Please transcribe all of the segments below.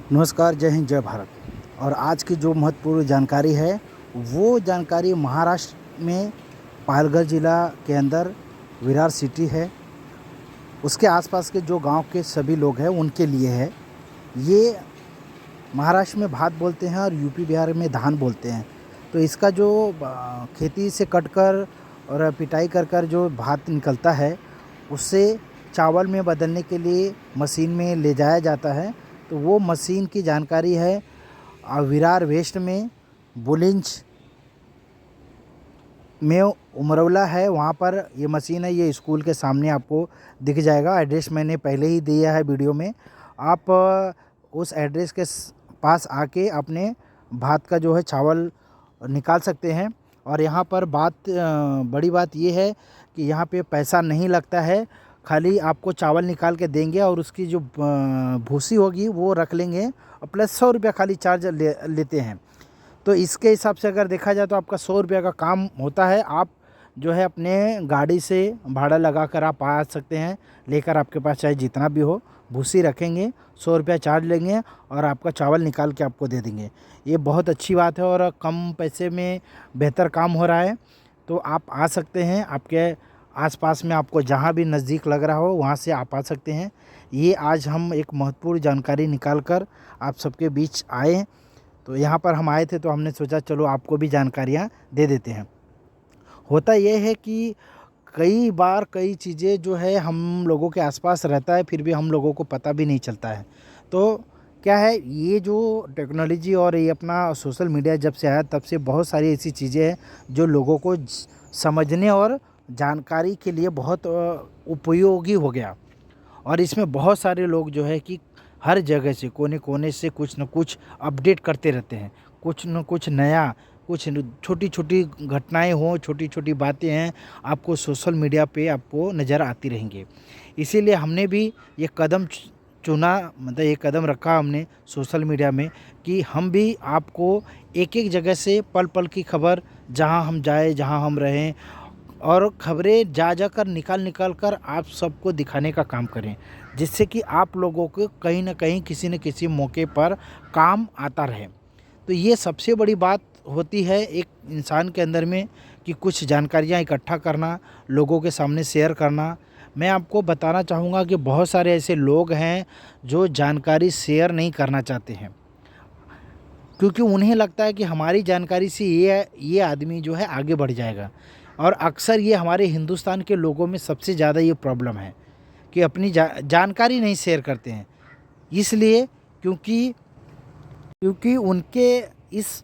नमस्कार, जय हिंद, जय भारत। और आज की जो महत्वपूर्ण जानकारी है, वो जानकारी महाराष्ट्र में पालघर ज़िला के अंदर विरार सिटी है, उसके आसपास के जो गांव के सभी लोग हैं उनके लिए है। ये महाराष्ट्र में भात बोलते हैं और यूपी बिहार में धान बोलते हैं। तो इसका जो खेती से कटकर और पिटाई कर कर जो भात निकलता है, उससे चावल में बदलने के लिए मशीन में ले जाया जाता है। तो वो मशीन की जानकारी है विरार वेस्ट में बुलिंच में उमरौला है, वहाँ पर ये मशीन है। ये स्कूल के सामने आपको दिख जाएगा। एड्रेस मैंने पहले ही दिया है वीडियो में। आप उस एड्रेस के पास आके अपने भात का जो है चावल निकाल सकते हैं। और यहाँ पर बड़ी बात ये है कि यहाँ पे पैसा नहीं लगता है, खाली आपको चावल निकाल के देंगे और उसकी जो भूसी होगी वो रख लेंगे और प्लस 100 रुपया खाली चार्ज लेते हैं। तो इसके हिसाब से अगर देखा जाए तो आपका 100 रुपया का काम होता है। आप जो है अपने गाड़ी से भाड़ा लगा कर आप आ सकते हैं, लेकर आपके पास चाहे जितना भी हो, भूसी रखेंगे, 100 रुपया चार्ज लेंगे और आपका चावल निकाल के आपको दे देंगे। ये बहुत अच्छी बात है और कम पैसे में बेहतर काम हो रहा है। तो आप आ सकते हैं, आपके आसपास में आपको जहाँ भी नज़दीक लग रहा हो वहाँ से आप आ सकते हैं। ये आज हम एक महत्वपूर्ण जानकारी निकाल कर आप सबके बीच आए। तो यहाँ पर हम आए थे तो हमने सोचा चलो आपको भी जानकारियाँ दे देते हैं। होता ये है कि कई बार कई चीज़ें जो है हम लोगों के आसपास रहता है, फिर भी हम लोगों को पता भी नहीं चलता है। तो क्या है, ये जो टेक्नोलॉजी और ये अपना सोशल मीडिया जब से आया तब से बहुत सारी ऐसी चीज़ें हैं जो लोगों को समझने और जानकारी के लिए बहुत उपयोगी हो गया। और इसमें बहुत सारे लोग जो है कि हर जगह से कोने कोने से कुछ न कुछ अपडेट करते रहते हैं, कुछ न कुछ नया, कुछ छोटी छोटी घटनाएं हों, छोटी छोटी बातें हैं, आपको सोशल मीडिया पे आपको नज़र आती रहेंगी। इसीलिए हमने भी ये कदम चुना, मतलब ये कदम रखा हमने सोशल मीडिया में कि हम भी आपको एक एक जगह से पल पल की खबर, जहां हम जाए, जहां हम रहें, और ख़बरें जा जाकर निकाल कर आप सबको दिखाने का काम करें, जिससे कि आप लोगों को कहीं न कहीं किसी न किसी मौके पर काम आता रहे। तो ये सबसे बड़ी बात होती है एक इंसान के अंदर में कि कुछ जानकारियाँ इकट्ठा करना, लोगों के सामने शेयर करना। मैं आपको बताना चाहूँगा कि बहुत सारे ऐसे लोग हैं जो जानकारी शेयर नहीं करना चाहते हैं, क्योंकि उन्हें लगता है कि हमारी जानकारी से ये आदमी जो है आगे बढ़ जाएगा। और अक्सर ये हमारे हिंदुस्तान के लोगों में सबसे ज़्यादा ये प्रॉब्लम है कि अपनी जानकारी नहीं शेयर करते हैं, इसलिए क्योंकि क्योंकि उनके इस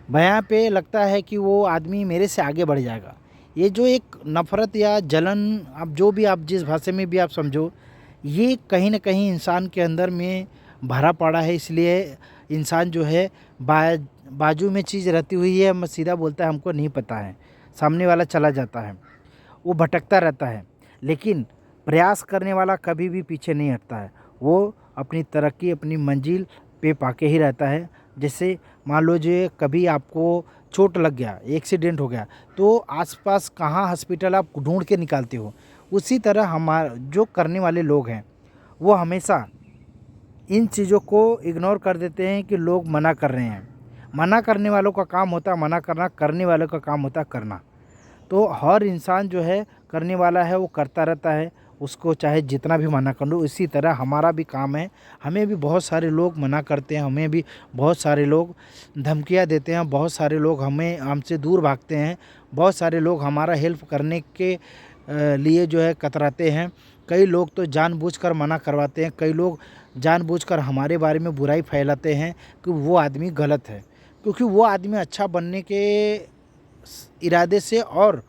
बयां पे लगता है कि वो आदमी मेरे से आगे बढ़ जाएगा। ये जो एक नफ़रत या जलन, आप जो भी, आप जिस भाषा में भी आप समझो, ये कहीं न कहीं इंसान के अंदर में भरा पड़ा है। इसलिए इंसान जो है बाजू में चीज़ रहती हुई है, मैं सीधा बोलता है हमको नहीं पता है, सामने वाला चला जाता है, वो भटकता रहता है। लेकिन प्रयास करने वाला कभी भी पीछे नहीं हटता है, वो अपनी तरक्की, अपनी मंजिल पे पाके ही रहता है। जैसे मान लो जो कभी आपको चोट लग गया, एक्सीडेंट हो गया, तो आसपास कहाँ हॉस्पिटल आप ढूंढ के निकालते हो, उसी तरह हमारा जो करने वाले लोग हैं वो हमेशा इन चीज़ों को इग्नोर कर देते हैं कि लोग मना कर रहे हैं। मना करने वालों का काम होता है मना करना, करने वालों का काम होता है करना। तो हर इंसान जो है करने वाला है वो करता रहता है, उसको चाहे जितना भी मना कर लो। इसी तरह हमारा भी काम है, हमें भी बहुत सारे लोग मना करते हैं, हमें भी बहुत सारे लोग धमकियाँ देते हैं, बहुत सारे लोग हमसे दूर भागते हैं, बहुत सारे लोग हमारा हेल्प करने के लिए जो है कतराते हैं। कई लोग तो जानबूझकर मना करवाते हैं, कई लोग जानबूझकर हमारे बारे में बुराई फैलाते हैं कि वो आदमी गलत है, क्योंकि वो आदमी अच्छा बनने के इरादे से और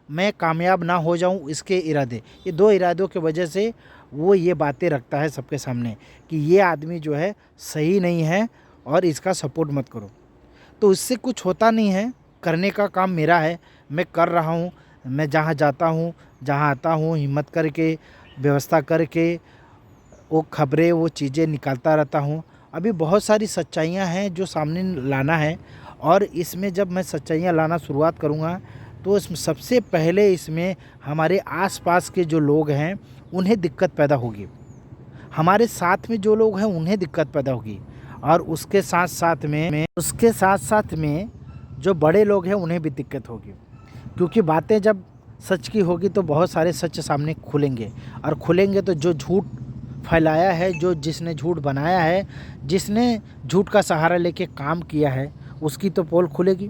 मैं कामयाब ना हो जाऊं इसके इरादे, ये दो इरादों की वजह से वो ये बातें रखता है सबके सामने कि ये आदमी जो है सही नहीं है और इसका सपोर्ट मत करो। तो इससे कुछ होता नहीं है, करने का काम मेरा है, मैं कर रहा हूँ। मैं जहाँ जाता हूँ, जहाँ आता हूँ, हिम्मत करके, व्यवस्था करके वो खबरें, वो चीज़ें निकालता रहता हूँ। अभी बहुत सारी सच्चाइयाँ हैं जो सामने लाना है, और इसमें जब मैं सच्चाइयाँ लाना शुरुआत करूँगा तो इसमें सबसे पहले इसमें हमारे आसपास के जो लोग हैं उन्हें दिक्कत पैदा होगी। हमारे साथ में जो लोग हैं उन्हें दिक्कत पैदा होगी, और उसके साथ साथ में जो बड़े लोग हैं उन्हें भी दिक्कत होगी। क्योंकि बातें जब सच की होगी तो बहुत सारे सच सामने खुलेंगे, और खुलेंगे तो जो झूठ फैलाया है, जिसने झूठ बनाया है, जिसने झूठ का सहारा लेके काम किया है, उसकी तो पोल खुलेगी।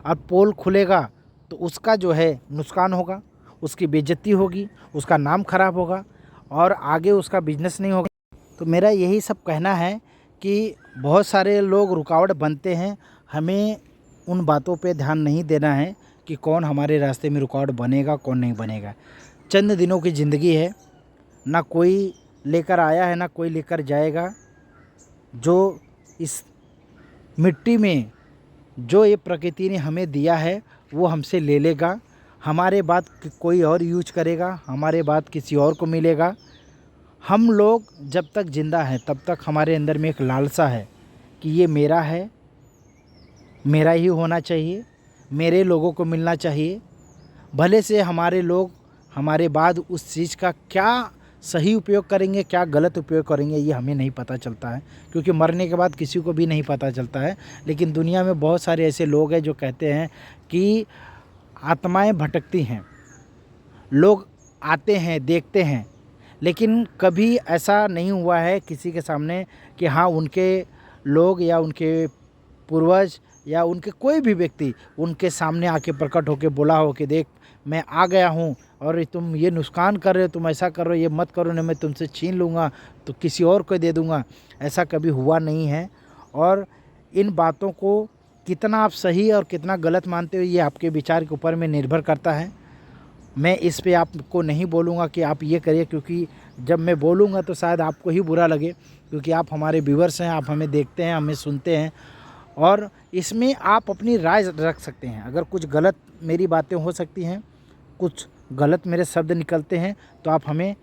और पोल खुलेगा तो उसका जो है नुकसान होगा, उसकी बेइज्जती होगी, उसका नाम खराब होगा, और आगे उसका बिजनेस नहीं होगा। तो मेरा यही सब कहना है कि बहुत सारे लोग रुकावट बनते हैं, हमें उन बातों पे ध्यान नहीं देना है कि कौन हमारे रास्ते में रुकावट बनेगा, कौन नहीं बनेगा। चंद दिनों की ज़िंदगी है, ना कोई लेकर आया है ना कोई लेकर जाएगा। जो इस मिट्टी में जो ये प्रकृति ने हमें दिया है वो हमसे ले लेगा, हमारे बाद कोई और यूज करेगा, हमारे बाद किसी और को मिलेगा। हम लोग जब तक ज़िंदा हैं तब तक हमारे अंदर में एक लालसा है कि ये मेरा है, मेरा ही होना चाहिए, मेरे लोगों को मिलना चाहिए। भले से हमारे लोग हमारे बाद उस चीज़ का क्या सही उपयोग करेंगे, क्या गलत उपयोग करेंगे, ये हमें नहीं पता चलता है, क्योंकि मरने के बाद किसी को भी नहीं पता चलता है। लेकिन दुनिया में बहुत सारे ऐसे लोग हैं जो कहते हैं कि आत्माएं भटकती हैं, लोग आते हैं, देखते हैं, लेकिन कभी ऐसा नहीं हुआ है किसी के सामने कि हाँ उनके लोग या उनके पूर्वज या उनके कोई भी व्यक्ति उनके सामने आके प्रकट होके बोला हो कि देख मैं आ गया हूँ और तुम ये नुकसान कर रहे हो, तुम ऐसा कर रहे हो, ये मत करो, नहीं मैं तुमसे छीन लूँगा तो किसी और को दे दूँगा। ऐसा कभी हुआ नहीं है। और इन बातों को कितना आप सही और कितना गलत मानते हो ये आपके विचार के ऊपर में निर्भर करता है। मैं इस पे आपको नहीं बोलूँगा कि आप ये करिए, क्योंकि जब मैं बोलूँगा तो शायद आपको ही बुरा लगे, क्योंकि आप हमारे व्यूअर्स हैं, आप हमें देखते हैं, हमें सुनते हैं, और इसमें आप अपनी राय रख सकते हैं। अगर कुछ गलत मेरी बातें हो सकती हैं, कुछ गलत मेरे शब्द निकलते हैं, तो आप हमें